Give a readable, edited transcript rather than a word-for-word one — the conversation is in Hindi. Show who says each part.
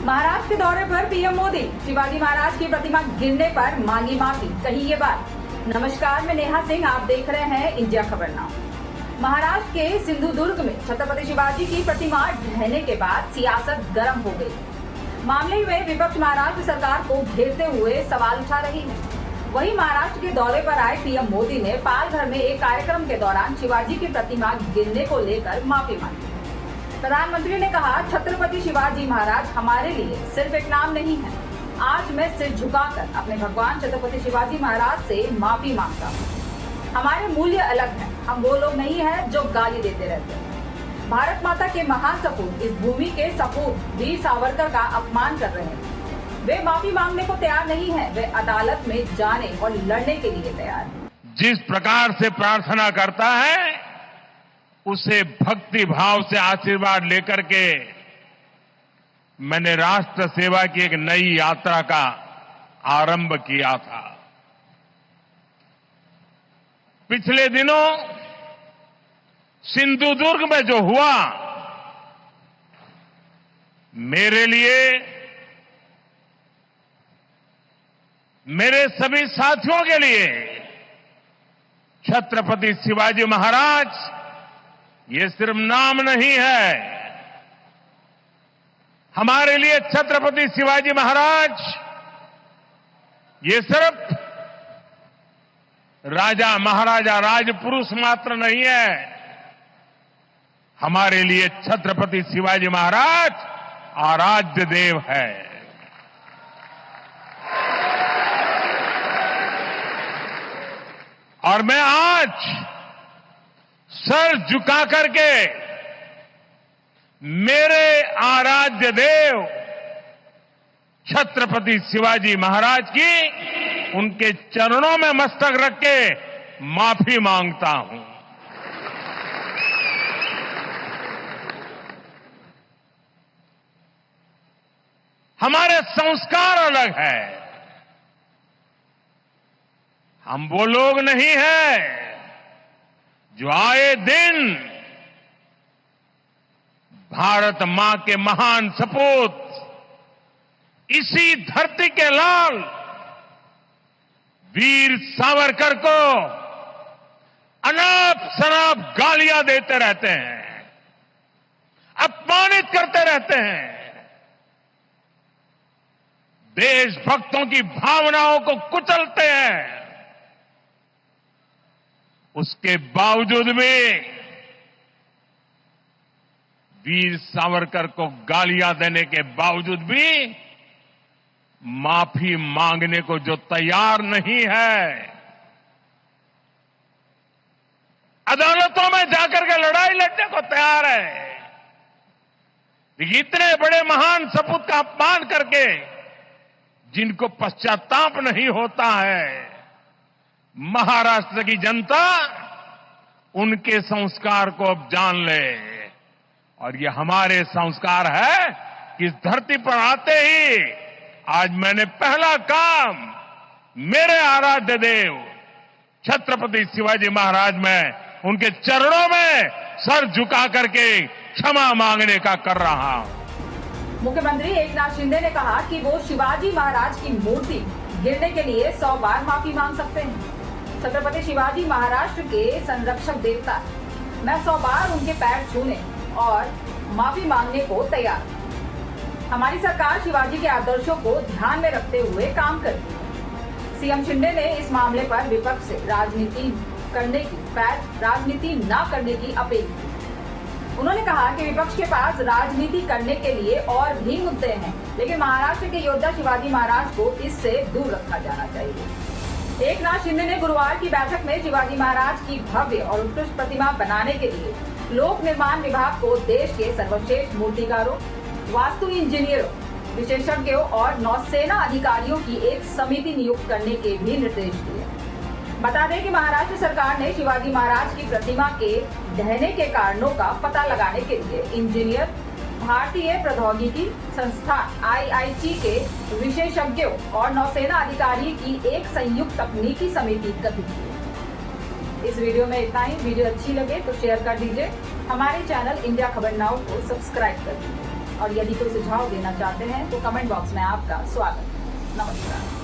Speaker 1: महाराष्ट्र के दौरे पर पीएम मोदी, शिवाजी महाराज की प्रतिमा गिरने पर मांगी माफी, कही ये बात। नमस्कार, मैं नेहा सिंह, आप देख रहे हैं इंडिया खबर नाउ। महाराष्ट्र के सिंधुदुर्ग में छत्रपति शिवाजी की प्रतिमा ढहने के बाद सियासत गर्म हो गई। मामले में विपक्ष महाराष्ट्र सरकार को घेरते हुए सवाल उठा रही है। वहीं महाराष्ट्र के दौरे पर आए पीएम मोदी ने पालघर में एक कार्यक्रम के दौरान शिवाजी की प्रतिमा गिरने को लेकर माफी मांगी। प्रधानमंत्री ने कहा, छत्रपति शिवाजी महाराज हमारे लिए सिर्फ एक नाम नहीं है। आज मैं सिर झुकाकर अपने भगवान छत्रपति शिवाजी महाराज से माफी मांगता हूँ। हमारे मूल्य अलग हैं। हम वो लोग नहीं हैं जो गाली देते रहते हैं। भारत माता के महान सपूत, इस भूमि के सपूत वीर सावरकर का अपमान कर रहे हैं। वे माफी मांगने को तैयार नहीं है। वे अदालत में जाने और लड़ने के लिए तैयार है।
Speaker 2: जिस प्रकार से प्रार्थना करता है, उसे भक्ति भाव से आशीर्वाद लेकर के मैंने राष्ट्र सेवा की एक नई यात्रा का आरंभ किया था। पिछले दिनों सिंधुदुर्ग में जो हुआ, मेरे लिए, मेरे सभी साथियों के लिए छत्रपति शिवाजी महाराज ये सिर्फ नाम नहीं है। हमारे लिए छत्रपति शिवाजी महाराज ये सिर्फ राजा महाराजा राजपुरुष मात्र नहीं है। हमारे लिए छत्रपति शिवाजी महाराज आराध्य देव है। और मैं आज सर झुका करके मेरे आराध्य देव छत्रपति शिवाजी महाराज की उनके चरणों में मस्तक रख के माफी मांगता हूं। हमारे संस्कार अलग है। हम वो लोग नहीं हैं जो आए दिन भारत मां के महान सपूत, इसी धरती के लाल वीर सावरकर को अनाप शनाप गालियां देते रहते हैं, अपमानित करते रहते हैं, देशभक्तों की भावनाओं को कुचलते हैं। उसके बावजूद भी वीर सावरकर को गालियां देने के बावजूद भी माफी मांगने को जो तैयार नहीं है, अदालतों में जाकर के लड़ाई लड़ने को तैयार है, इतने बड़े महान सपूत का अपमान करके जिनको पश्चाताप नहीं होता है, महाराष्ट्र की जनता उनके संस्कार को अब जान ले। और ये हमारे संस्कार है कि इस धरती पर आते ही आज मैंने पहला काम मेरे आराध्य देव छत्रपति शिवाजी महाराज में उनके चरणों में सर झुका करके क्षमा मांगने का कर रहा हूं।
Speaker 1: मुख्यमंत्री एकनाथ शिंदे ने कहा कि वो शिवाजी महाराज की मूर्ति गिरने के लिए 100 बार माफी मांग सकते हैं। छत्रपति शिवाजी महाराष्ट्र के संरक्षक देवता, मैं 100 बार उनके पैर छूने और माफी मांगने को तैयार। हमारी सरकार शिवाजी के आदर्शों को ध्यान में रखते हुए काम करती है। सीएम शिंदे ने इस मामले पर विपक्ष से राजनीति न करने की अपील की। उन्होंने कहा कि विपक्ष के पास राजनीति करने के लिए और भी मुद्दे हैं, लेकिन महाराष्ट्र के योद्धा शिवाजी महाराज को इससे दूर रखा जाना चाहिए। एकनाथ शिंदे ने गुरुवार की बैठक में शिवाजी महाराज की भव्य और उत्कृष्ट प्रतिमा बनाने के लिए लोक निर्माण विभाग को देश के सर्वश्रेष्ठ मूर्तिकारों, वास्तु इंजीनियरों, विशेषज्ञों और नौसेना अधिकारियों की एक समिति नियुक्त करने के भी निर्देश दिए। बता दें कि महाराष्ट्र सरकार ने शिवाजी महाराज की प्रतिमा के ढहने के कारणों का पता लगाने के लिए इंजीनियर, भारतीय प्रौद्योगिकी संस्थान IIT के विशेषज्ञों और नौसेना अधिकारी की एक संयुक्त तकनीकी समिति गठित की। इस वीडियो में इतना ही। वीडियो अच्छी लगे तो शेयर कर दीजिए। हमारे चैनल इंडिया खबर नाउ को सब्सक्राइब कर दीजिए और यदि कोई सुझाव देना चाहते हैं तो कमेंट बॉक्स में आपका स्वागत। नमस्कार।